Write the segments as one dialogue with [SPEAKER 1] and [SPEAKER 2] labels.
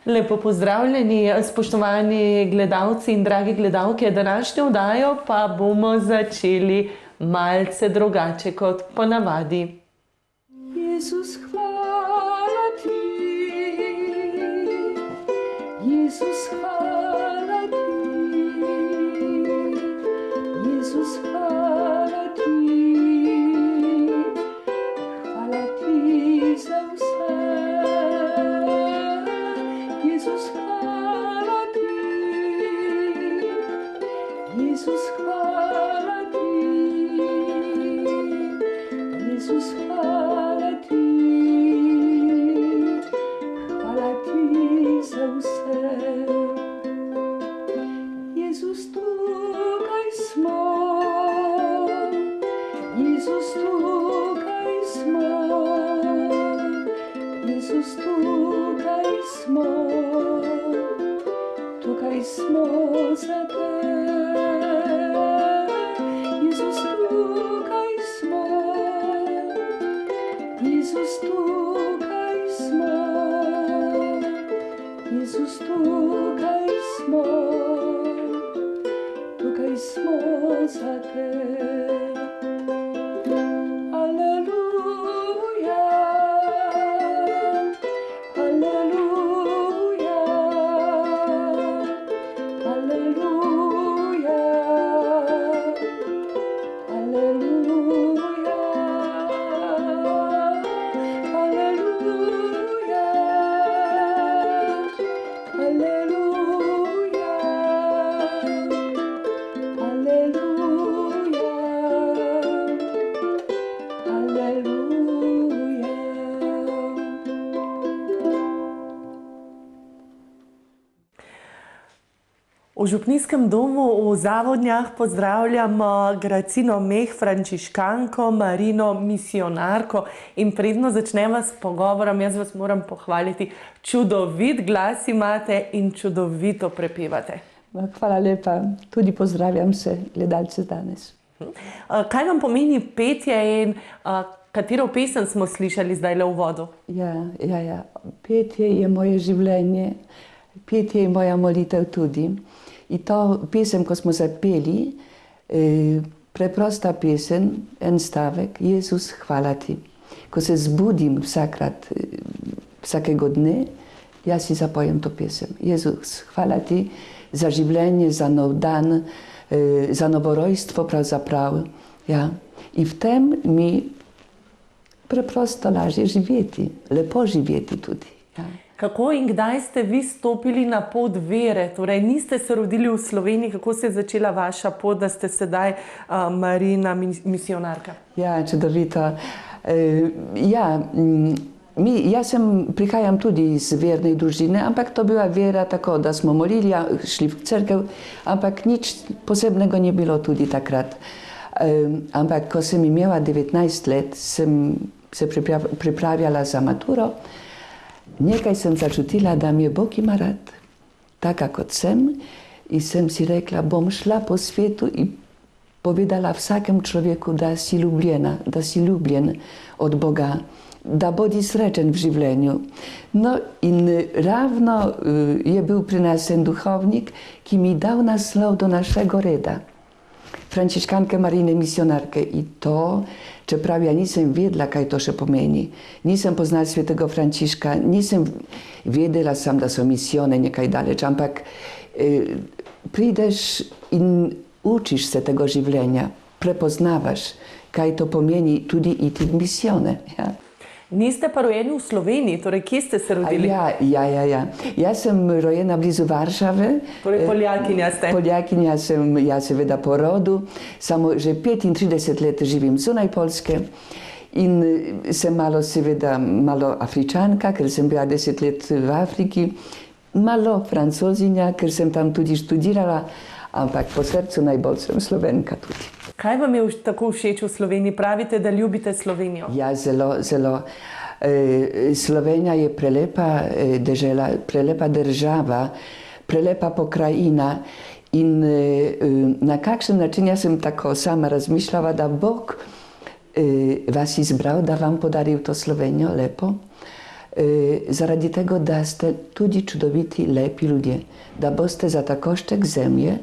[SPEAKER 1] Lepo pozdravljeni, spoštovani gledalci in dragi gledalke. Današnjo oddajo pa bomo začeli malce drugače kot ponavadi.
[SPEAKER 2] Jezus, hvala ti. Jezus, hvala ti. Jezus, hvala ti. Hvala ti za vse. Jezus, hvala ti. Jezus, hvala ti. Jezus, hvala ti. Hvala ti za vse. Jezus, tukaj smo. Jezus, tukaj smo. Jezus, tukaj smo. Tukaj smo za te. Jezus, tukaj smo. Jezus, tukaj smo. Jezus, tukaj smo. Tukaj smo za te. Aleluja. Aleluja. Aleluja. Aleluja. Aleluja. Aleluja. Aleluja.
[SPEAKER 1] V župnijskem domu v Zavodnjah pozdravljamo Gracino Meh, frančiškanko, Marino, misionarko. In predno začnemo s pogovorom, jaz vas moram pohvaliti. Čudovit glas imate in čudovito prepevate.
[SPEAKER 2] Hvala lepa. Tudi pozdravljam se gledalce danes.
[SPEAKER 1] Kaj vam pomeni petje in katero pesem smo slišali zdaj le v uvodu?
[SPEAKER 2] Ja. Petje je moje življenje, petje je moja molitev tudi. In to pesem, ko smo zapeli, preprosta pesem, en stavek, Jezus, hvala ti. Ko se zbudim vsakega dne, jaz si zapojem to pesem. Jezus, hvala ti za življenje, za nov dan, za novorojstvo pravzaprav. Ja. In v tem mi preprosto lažje živeti, lepo živeti tudi. Ja.
[SPEAKER 1] Kako in kdaj ste vi stopili na pot vere? Torej, niste se rodili v Sloveniji, kako se je začela vaša pot, da ste sedaj Marina, misionarka?
[SPEAKER 2] Ja, čudovito. Jaz prihajam tudi iz verne družine, ampak to bila vera tako, da smo molili, šli v cerkev, ampak nič posebnega ni bilo tudi takrat. Ampak ko sem imela 19 let, sem se pripravljala za maturo. Nekaj sem začutila, da mi je Bog ima rad, taka kot sem, in sem si rekla, bom šla po svetu in povedala vsakem človeku, da si ljubljena, da si ljubljen od Boga, da bodi srečen v življenju. No in ravno je bil pri nas en duhovnik, ki mi dal naslov do našega reda. Frančiškanke Marine, misionarke. In to, čeprav ja nisem vedela, kaj to še pomeni. Nisem poznala svetega Frančiška, nisem vedela sam, da so misijone nekaj daleč, ampak prideš in učiš se tega življenja, prepoznavaš, kaj to pomeni tudi iti v misijone. Ja.
[SPEAKER 1] Niste pa rojeni v Sloveniji, torej kje ste se rodili?
[SPEAKER 2] Ja. Jaz sem rojena blizu Varšave.
[SPEAKER 1] Torej Poljakinja ste?
[SPEAKER 2] Poljakinja sem, ja seveda po rodu, samo že 35 let živim zunaj Poljske in sem malo Afričanka, ker sem bila 10 let v Afriki, malo Francozinja, ker sem tam tudi študirala, ampak po srcu najbolj sem Slovenka tudi.
[SPEAKER 1] Kaj vam je tako všeč v Sloveniji? Pravite, da ljubite Slovenijo.
[SPEAKER 2] Ja, zelo. Slovenija je prelepa dežela, prelepa država, prelepa pokrajina in na kakšen način jaz sem tako sama razmišljala, da Bog vas izbral, da vam podaril to Slovenijo lepo. zaradi tego, da ste tudi čudoviti, lepi ljudje, da boste za ta košček zemlje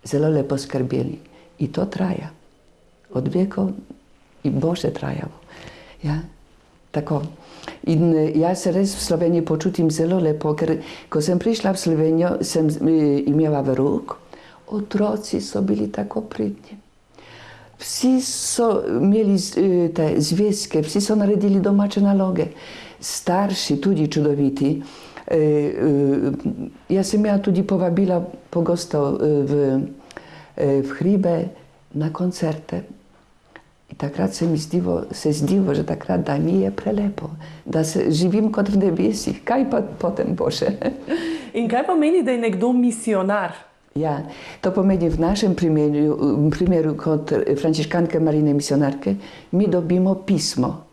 [SPEAKER 2] zelo lepo skrbeli. In to traja. Od vekov in bo še trajalo. Ja, tako. In jaz se res v Sloveniji počutim zelo lepo, ker ko sem prišla v Slovenijo, sem imela verouk, otroci so bili tako pridni. Vsi so imeli te zvezke, vsi so naredili domače naloge. Starši tudi čudoviti. Jaz sem imela tudi povabila pogosto v hribe na koncerte. In takrat se zdilo, že takrat, da mi je prelepo, da se živim kot v nebesih. Kaj pa potem bo še?
[SPEAKER 1] In kaj pomeni, da je nekdo misionar?
[SPEAKER 2] Ja, to pomeni v našem primeru kot frančiškanke Marine misionarke, mi dobimo pismo.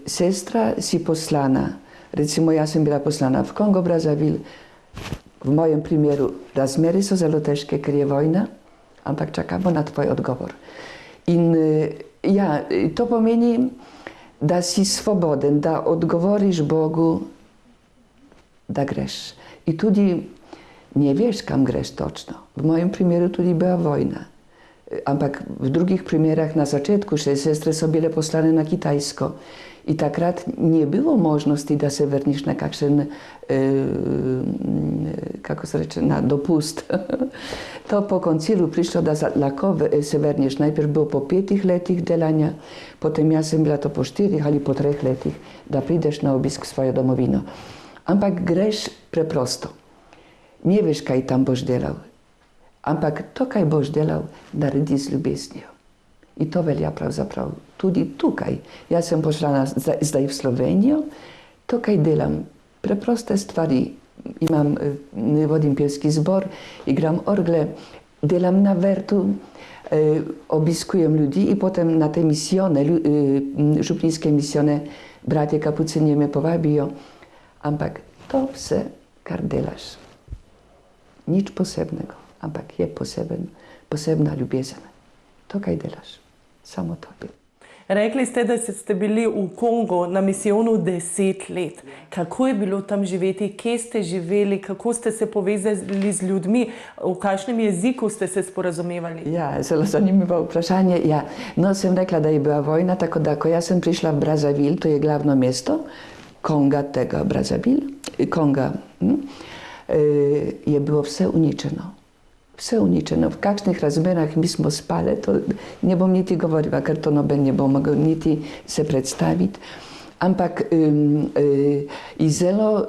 [SPEAKER 2] Sestra si poslana, recimo jaz sem bila poslana v Kongo, Brazzaville, v mojem primeru razmere so zelo težke, ker je vojna, ampak čakamo na tvoj odgovor. In ja, to pomeni, da si svoboden, da odgovoriš Bogu, da greš. In tudi ne veš, kam greš točno. V mojem primeru tudi bila vojna. Ampak v drugih primerah na začetku še sestre so bile poslane na Kitajsko. In takrat ni bilo možnosti, da se vrniš na kakšen, kako se reče, na dopust. To po koncilu prišlo, da lahko se vrniš. Najprej bilo po 5 letih delanja, potem jaz sem bila to po 4 ali po 3 letih, da prideš na obisk v svojo domovino. Ampak greš preprosto. Ne veš, kaj tam boš delal. Ampak to, kaj boš delal, naredi z ljubeznijo. In to velja pravzaprav tudi tukaj. Jaz sem pošla zdaj v Slovenijo, to, kaj delam, preproste stvari. Vodim pevski zbor, igram orgle, delam na vrtu, obiskujem ljudi in potem na te misijone, župnijske misijone, bratje kapucinje me povabijo. Ampak to vse, kar delaš, nič posebnega, ampak je posebna ljubezen. To, kaj delaš, samo to.
[SPEAKER 1] Rekli ste, da ste bili v Kongu na misijonu 10 let. Kako je bilo tam živeti, kje ste živeli, kako ste se povezali z ljudmi, v kakšnem jeziku ste se sporazumevali?
[SPEAKER 2] Ja, zelo zanimivo vprašanje. Ja. No, sem rekla, da je bila vojna, tako da, ko jaz sem prišla v Brazzaville, to je glavno mesto Konga, tega Brazzaville, Konga, je bilo vse uničeno. Vse uničeno. V kakšnih razmerah mi smo spali, to ne bom niti govorila, ker to noben ne bo mogel niti se predstaviti. Ampak zelo,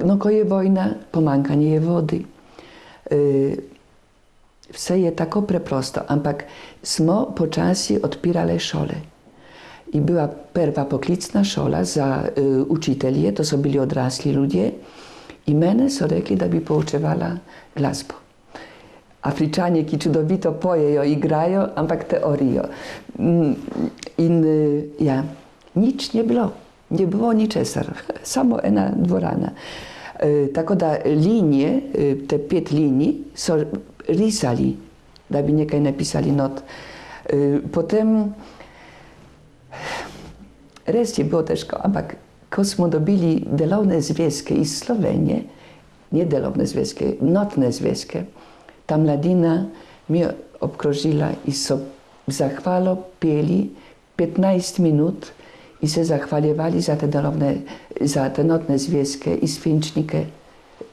[SPEAKER 2] no, ko je vojna, pomanjkanje je vodi. Vse je tako preprosto, ampak smo počasi odpirali šole. In bila prva poklicna šola za učitelje, to so bili odrasli ljudje, in mene so rekli, da bi poučevala glasbo. Afričani, ki čudovito pojejo, igrajo, ampak teorijo. In ja, nič ne bilo ničesar, samo ena dvorana. Tako da linije, te 5 linij so risali, da bi nekaj napisali not. Potem res je bilo težko, ampak ko smo dobili delovne zvezke iz Slovenije, ne delovne zvezke, notne zvezke, ta mladina mi je obkrožila in so v zahvalo peli 15 minut in se zahvaljevali za te notne zvezke in svinčnike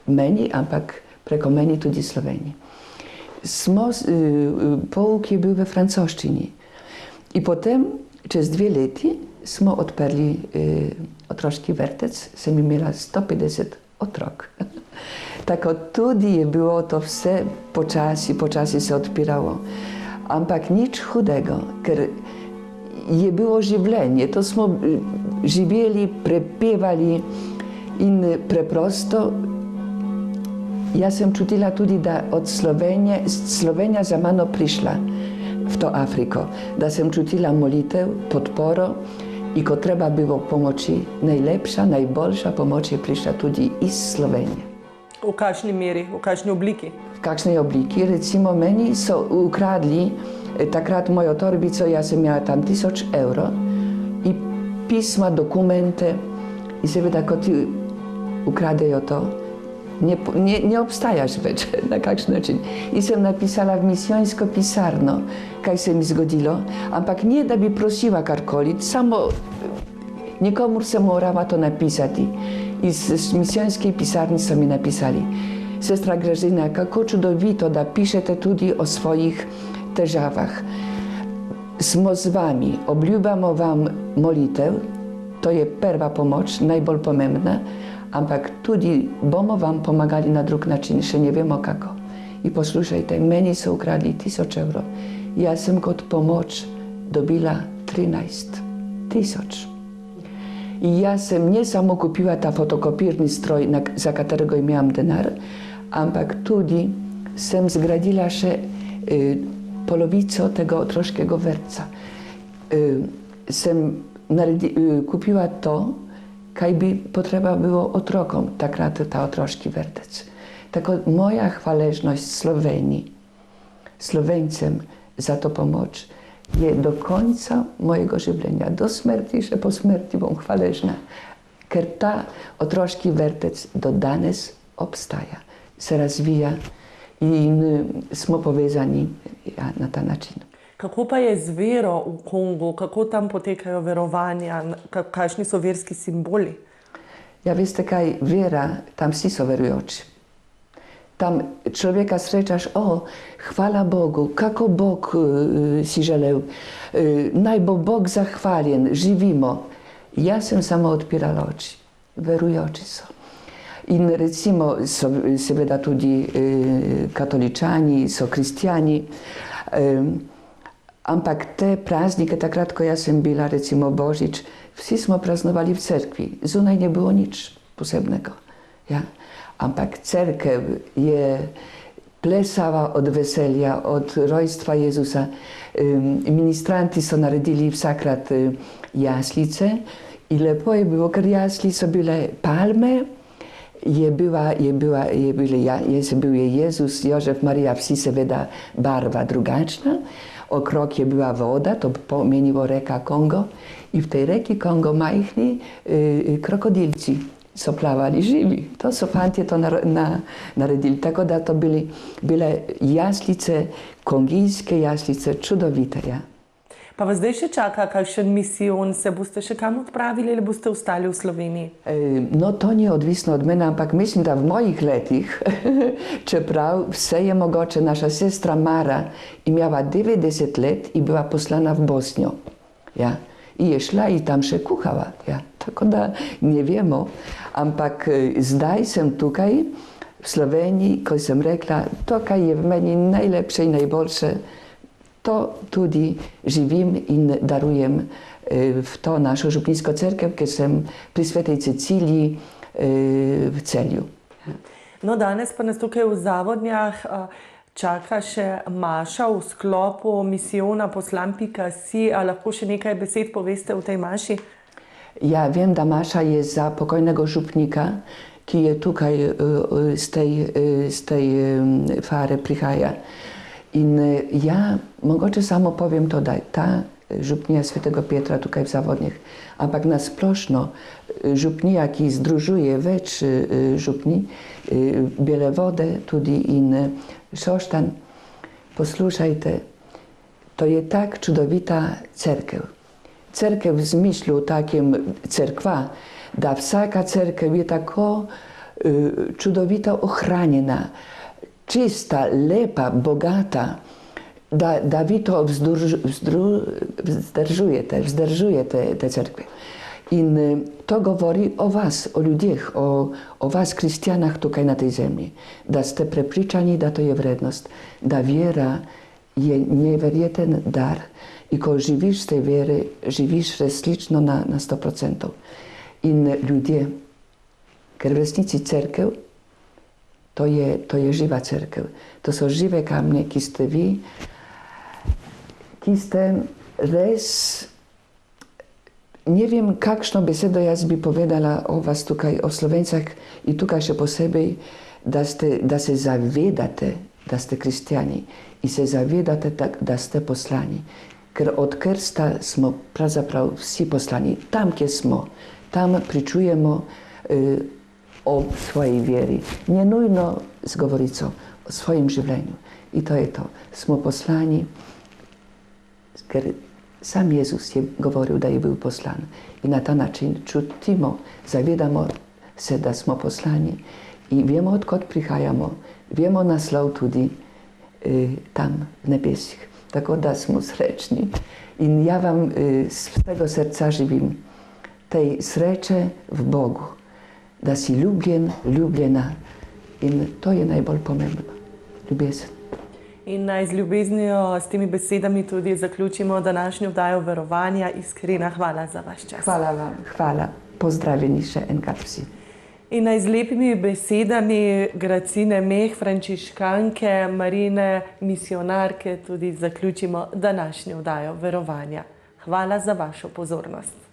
[SPEAKER 2] meni, ampak preko meni tudi Sloveniji. Pouk je bil v francoščini. In potem, čez 2 leti, smo odprli otroški vrtec, sem imela 150 otrok. Tako tudi je bilo to vse počasi se odpiralo. Ampak nič hudega, ker je bilo življenje. To smo živeli, prepevali in preprosto. Jaz sem čutila tudi, da od Slovenija za mano prišla v to Afriko. Da sem čutila molitev, podporo in ko treba bilo pomoči, najlepša, najboljša pomoč je prišla tudi iz Slovenije.
[SPEAKER 1] V kakšni meri, v kakšni obliki?
[SPEAKER 2] V kakšni obliki. Recimo meni so ukradli takrat mojo torbico, jaz sem imela tam 1000 evrov in pisma, dokumente i seveda, ko ti ukradejo to, nie obstajaš več na kakšen način. In sem napisala v misijonsko pisarno, kaj se mi zgodilo, ampak nie, da bi prosila karkoli, samo nikomur sem morala to napisati. Iz misijonske pisarni so mi napisali: sestra Grażyna, kako čudovito, da pišete tudi o svojih težavah. Smo z vami, obljubljamo vam molitev, to je prva pomoč, najbolj pomembna, ampak tudi bomo vam pomagali na drug način, še ne vemo kako. In poslušajte, meni so ukradli 1000 evrov. Jaz sem kot pomoč dobila 13 000. In jaz sem ne samo kupila ta fotokopirni stroj, za katerega imam denar, ampak tudi sem zgradila še polovico tega otroškega vrtca. Sem kupila to, kaj bi potreba bilo otrokom, takrat ta otroški vrtec. Tako moja hvaležnost Sloveniji, Slovencem za to pomoč je do konca mojega življenja, do smrti, še po smrti bom hvaležna, ker ta otroški vrtec do danes obstaja, se razvija in smo povezani na ta način.
[SPEAKER 1] Kako pa je z vero v Kongu? Kako tam potekajo verovanja? Kakšni so verski simboli?
[SPEAKER 2] Ja, veste kaj, vera, tam vsi so verujoči. Tam človeka srečaš, hvala Bogu, kako Bog si želel, naj bo Bog zahvaljen, živimo. Jaz sem samo odpirala oči, verujoči so. In recimo so seveda tudi katoličani, so kristjani, ampak te praznike, takrat, ko jaz sem bila, recimo Božič, vsi smo praznovali v cerkvi, zunaj ne bilo nič posebnega. Ja? Ampak cerkev je plesava od veselja, od rojstva Jezusa. Ministranti so naredili vsakrat jaslice in lepo je bilo, ker jasli so bile palme, je bil Jezus, Jožef, Marija, vsi seveda barva drugačna. Okrog je bila voda, to pomeni reka Kongo. In v tej reki Kongo majhni krokodilci so plavali živi. To so fantje to naredili. Tako da to bile jaslice, kongijske jaslice, čudovite. Ja.
[SPEAKER 1] Pa vas zdaj še čaka kakšen misijon? Se boste še kam odpravili ali boste ostali v Sloveniji?
[SPEAKER 2] No, to ni odvisno od mene, ampak mislim, da v mojih letih, čeprav vse je mogoče, naša sestra Mara imela 90 let in bila poslana v Bosnjo. Ja. In je šla in tam še kuhala. Ja. Tako da ne vemo. Ampak zdaj sem tukaj v Sloveniji, ko sem rekla, to, kaj je v meni najlepše in najboljše, to tudi živim in darujem v to našo župnijsko cerkev, ker sem pri Svetej Ceciliji v Celju.
[SPEAKER 1] No, danes pa nas tukaj v Zavodnjah čaka še maša v sklopu misijona poslan.si. A lahko še nekaj besed poveste o tej maši?
[SPEAKER 2] Ja, vem, da maša je za pokojnega župnika, ki je tukaj z tej fare prihaja. In ja, mogoče samo povem to, da je ta župnija Svetega Petra tukaj v Zavodnjah, ampak nasplošno župnija, ki združuje več župni, Bele Vode tudi in Šoštanj. Poslušajte, to je tak čudovita cerkev. Cerkev v zmišlju takim cerkva, da vsaka cerkev je tako čudovito ohranjena, čista, lepa, bogata, da vi to vzdržujete te cerkve. In to govori o vas, o ljudeh, o vas, kristjanah tukaj na tej zemlji, da ste prepričani, da to je vrednost, da vera je neverjeten dar in ko živiš z tej vere, živiš resnično na 100%. In ljudje, ker v resnici cerkev, to je živa cerkev. To so žive kamne, ki ste vi, ki ste res, ne vem, kakšno besedo jaz bi povedala o vas tukaj, o Slovencah in tukaj še posebej, da se zavedate, da ste kristjani in se zavedate, da ste poslani. ker od krsta smo pravzaprav vsi poslani. Tam, kjer smo, tam pričujemo o svoji vjeri. Nie nujno z govorico o svojem življenju. I to je to. Smo poslani, ker sam Jezus je govoril, da je bil poslan. I na ta način čutimo, zavedamo se, da smo poslani i vemo, odkot prihajamo. Vemo naslov tudi tam v nebesih. Tako da smo srečni. In ja vam z tego srca živim tej sreče v Bogu, da si ljubljen, ljubljena. In to je najbolj pomembno. Ljubezen.
[SPEAKER 1] In naj z ljubeznijo, s temi besedami tudi zaključimo današnjo vdajo verovanja. Iskrena hvala za vaš čas.
[SPEAKER 2] Hvala vam, hvala. Pozdravljeni še enkrat vsi.
[SPEAKER 1] In naj z lepimi besedami Gracine Meh, frančiškanke, Marine, misionarke, tudi zaključimo današnjo vdajo verovanja. Hvala za vašo pozornost.